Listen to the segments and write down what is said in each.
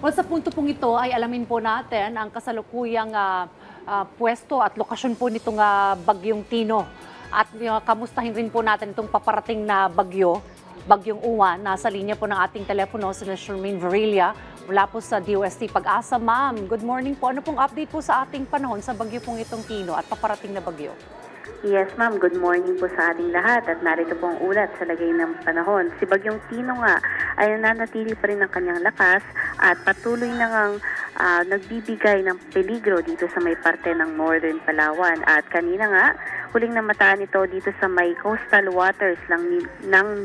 Well, sa punto pong ito ay alamin po natin ang kasalukuyang pwesto at lokasyon po nitong Bagyong Tino. At kamustahin rin po natin itong paparating na bagyo, Bagyong Uwan. Nasa linya po ng ating telepono si Charmaine Varilla mula po sa DOST Pag-asa. Ma'am, good morning po. Ano pong update po sa ating panahon sa bagyo pong itong Tino at paparating na bagyo? Yes, ma'am. Good morning po sa ating lahat at narito po ang ulat sa lagay ng panahon. Si Bagyong Tino nga ay nananatili pa rin ang kanyang lakas at patuloy na ngang nagbibigay ng peligro dito sa may parte ng Northern Palawan. At kanina nga, huling namataan ito dito sa may coastal waters ng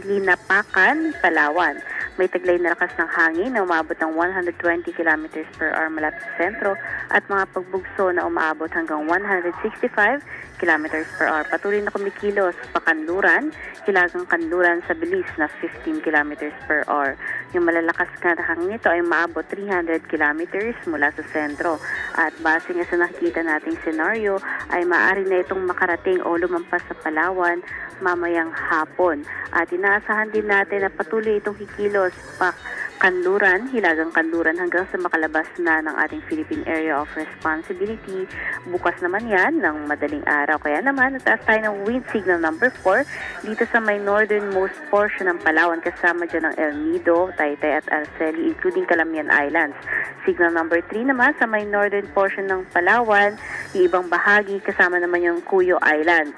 Linapacan, Palawan. May taglay na lakas ng hangin na umabot ng 120 kilometers per hour malapit sa sentro at mga pagbugso na umaabot hanggang 165 kilometers per hour. Patuloy na kumikilos pa Kanluran, Hilagang Kanluran sa bilis na 15 kilometers per hour. Yung malalakas na hangin nito ay maabot 300 kilometers mula sa sentro. At base nga sa nakikita nating senaryo ay maaari na itong makarating o lumampas sa Palawan mamayang hapon. At inaasahan din natin na patuloy itong kikilos pa Kanluran, Hilagang Kanluran hanggang sa makalabas na ng ating Philippine Area of Responsibility. Bukas naman yan ng madaling araw. Kaya naman, nataas tayo ng wind signal number 4 dito sa may northernmost portion ng Palawan kasama dyan ng El Nido, Taytay at Araceli including Calamian Islands. Signal number 3 naman sa may northern portion ng Palawan, yung ibang bahagi kasama naman yung Cuyo Island.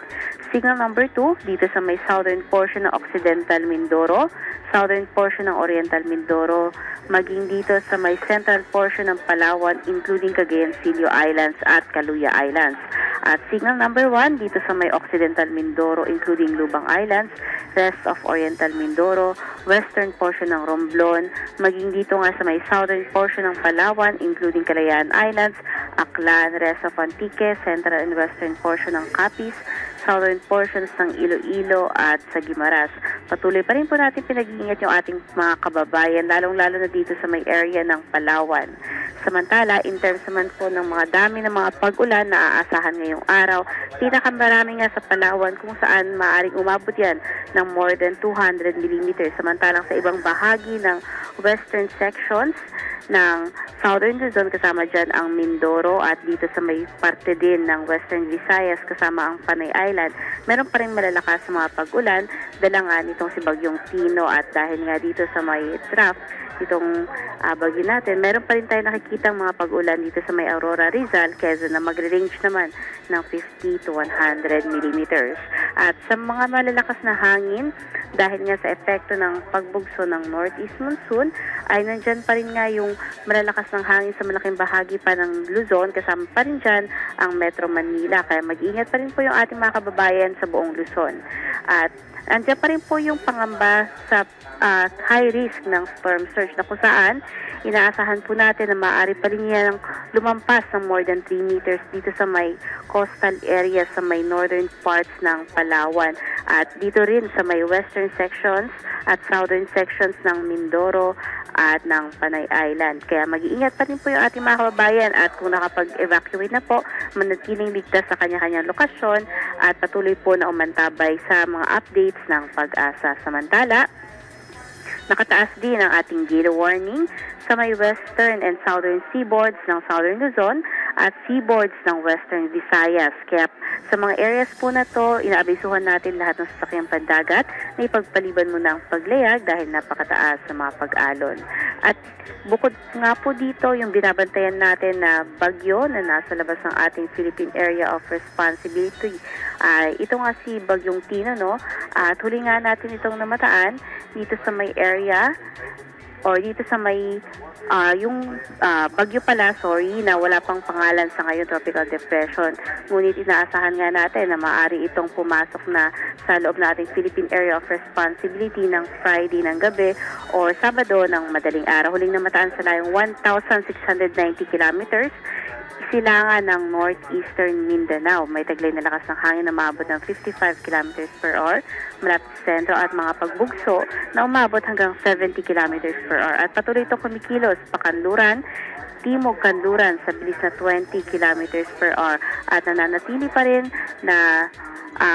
Signal number 2 dito sa may southern portion ng Occidental Mindoro, southern portion ng Oriental Mindoro, maging dito sa may central portion ng Palawan including Cagayancillo Islands at Caluya Islands. At signal number 1 dito sa may Occidental Mindoro including Lubang Islands, rest of Oriental Mindoro, western portion ng Romblon, maging dito nga sa may southern portion ng Palawan including Kalayaan Islands, Aklan, rest of Antique, central and western portion ng Capiz, southern portions ng Iloilo at sa Guimaras. Patuloy pa rin po natin pinag-iingat yung ating mga kababayan, lalong-lalo na dito sa may area ng Palawan. Samantala, in terms naman po ng mga dami ng mga pag-ulan na aasahan ngayong araw, pinakamarami nga sa Palawan kung saan maaaring umabot yan ng more than 200 mm. Samantalang sa ibang bahagi ng western sections ng Southern Luzon kasama dyan ang Mindoro at dito sa may parte din ng Western Visayas kasama ang Panay Island, meron pa rin malalakas sa mga pag-ulan dala nga nitong si Bagyong Tino at dahil nga dito sa may draft itong bagyo natin, meron pa rin tayo nakikitang mga pag-ulan dito sa may Aurora Rizal, Quezon na magre-range naman ng 50 to 100 millimeters. At sa mga malalakas na hangin, dahil nga sa epekto ng pagbugso ng northeast monsoon, ay nandyan pa rin nga yung malalakas ng hangin sa malaking bahagi pa ng Luzon, kasama pa rin dyan ang Metro Manila. Kaya mag-iingat pa rin po yung ating mga kababayan sa buong Luzon. At andiyan pa rin po yung pangamba sa high risk ng storm surge na kung saan inaasahan po natin na maaari pa rin yan lumampas ng more than 3 meters dito sa may coastal area sa may northern parts ng Palawan at dito rin sa may western sections at southern sections ng Mindoro at ng Panay Island. Kaya mag-iingat pa rin po yung ating mga kababayan at kung nakapag-evacuate na po, manatiling ligtas sa kanya-kanyang lokasyon at patuloy po na umantabay sa mga updates ng Pag-asa. Samantala, nakataas din ang ating gale warning sa may western and southern seaboards ng Southern Luzon at seaboards ng Western Visayas. Kaya sa mga areas po na to, inaabisuhan natin lahat ng sasakyang pandagat na ipagpaliban mo ng paglayag dahil napakataas sa mga pag-alon. At bukod nga po dito, yung binabantayan natin na bagyo na nasa labas ng ating Philippine Area of Responsibility. Ito nga si Bagyong Tino, no? At huli nga natin itong namataan dito sa may area o dito sa may bagyo pala, na wala pang pangalan sa ngayon, tropical depression. Ngunit inaasahan nga natin na maaari itong pumasok na sa loob ng ating Philippine Area of Responsibility ng Friday ng gabi o Sabado ng madaling araw. Huling namataan sa layong 1,690 kilometers silangan ng northeastern Mindanao. May taglay na lakas ng hangin na umabot ng 55 kilometers per hour malapit sa sentro at mga pagbugso na umabot hanggang 70 kilometers per hour. At patuloy itong kumikilos pa Kanluran, Timog Kanluran sa bilis na 20 kilometers per hour. At nananatili pa rin na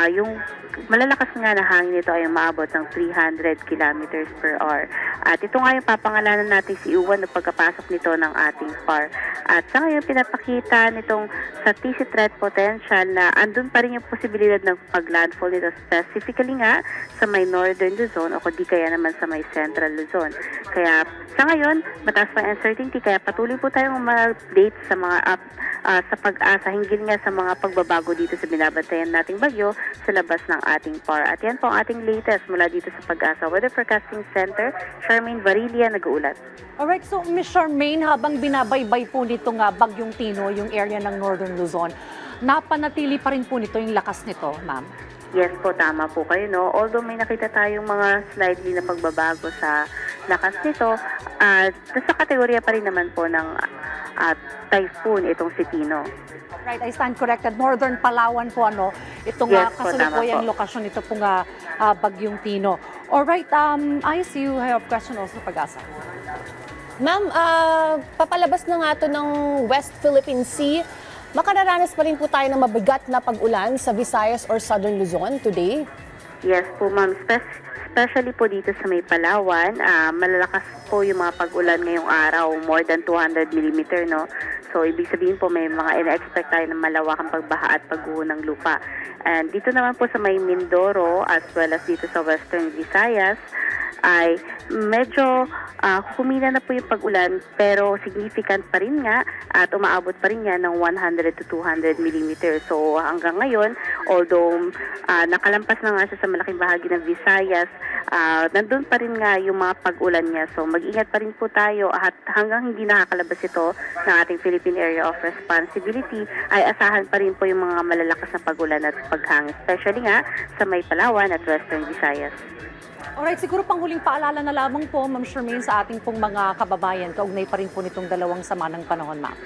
yung malalakas nga na hangin nito ay maabot ng 300 kilometers per hour. At ito nga yung papangalanan natin si Uwan na pagkapasok nito ng ating PAR. At sa ngayon, pinapakita nitong sa TC threat potential na andun pa rin yung posibilidad ng paglandfall nito, specifically nga sa may northern Luzon o kundi kaya naman sa may central Luzon. Kaya sa ngayon, mataas pa ang uncertainty, kaya patuloy po tayong ma-update sa mga sa pag-asa hinggil nga sa mga pagbabago dito sa binabantayan nating bagyo sa labas ng ating PAR. At yan po ang ating latest mula dito sa Pag-asa Weather Forecasting Center. Charmaine Varilla, nag-uulat. Alright, so Ms. Charmaine, habang binabaybay po nito nga bagyong Tino, yung area ng Northern Luzon, napanatili pa rin po nito yung lakas nito, ma'am? Yes po, tama po kayo, no? Although may nakita tayong mga slightly na pagbabago sa lakas nito, nasa kategorya pa rin naman po ng typhoon itong si Tino. Right, I stand corrected. Northern Palawan po, ano? Ito nga, Yes po, kasalukuyang tama po. lokasyon ito po nga bagyong Tino. Alright, I see you have a question also sa Pag-asa. Ma'am, papalabas na nga to ng West Philippine Sea. Makararanas pa rin po tayo ng mabigat na pag-ulan sa Visayas or Southern Luzon today? Yes po, ma'am. Especially po dito sa may Palawan, malalakas po yung mga pag-ulan ngayong araw, more than 200 millimeter, no? So, ibig sabihin po may mga ina-expect tayo ng malawakang pagbaha at pagguho ng lupa. And dito naman po sa may Mindoro as well as dito sa Western Visayas, ay medyo humina na po yung pag-ulan pero significant pa rin nga at umaabot pa rin yan ng 100 to 200 millimeters. So hanggang ngayon, although nakalampas na nga siya sa malaking bahagi ng Visayas, nandun pa rin nga yung mga pag-ulan niya. So mag-ingat pa rin po tayo at hanggang hindi nakakalabas ito ng ating Philippine Area of Responsibility ay asahan pa rin po yung mga malalakas na pag-ulan at paghangin, especially nga sa may Palawan at Western Visayas. Alright, siguro panghuling paalala na lamang po, Ma'am Charmaine, sa ating pong mga kababayan, kaugnay pa rin po nitong dalawang sama ng panahon, ma'am.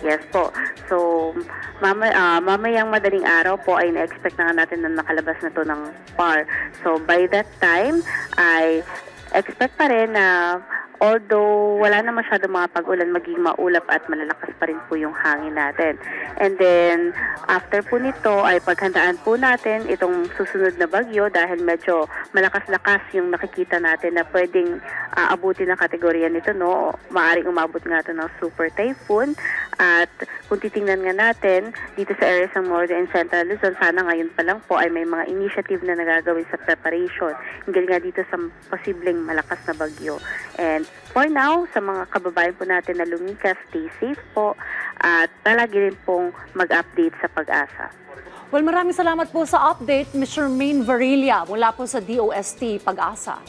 Yes po. So, mamayang madaling araw po ay na-expect na nga natin na nakalabas na to ng PAR. So, by that time, ay expect pa rin na although wala na masyado mga pag-ulan, maging maulap at malalakas pa rin po yung hangin natin. And then, after po nito ay paghandaan po natin itong susunod na bagyo dahil medyo malakas-lakas yung nakikita natin na pwedeng abutin ng kategorya nito, no? Maaring umabot nga ito ng super typhoon. At kung titingnan nga natin dito sa areas ng Northern and Central Luzon, sana ngayon pa lang po ay may mga initiative na nagagawin sa preparation. Hinggil nga dito sa posibleng malakas na bagyo. And for now, sa mga kababayan po natin na lumikas, stay safe po at palagi rin pong mag-update sa Pag-asa. Well, maraming salamat po sa update, Ms. Charmaine Varilla, mula po sa DOST Pag-asa.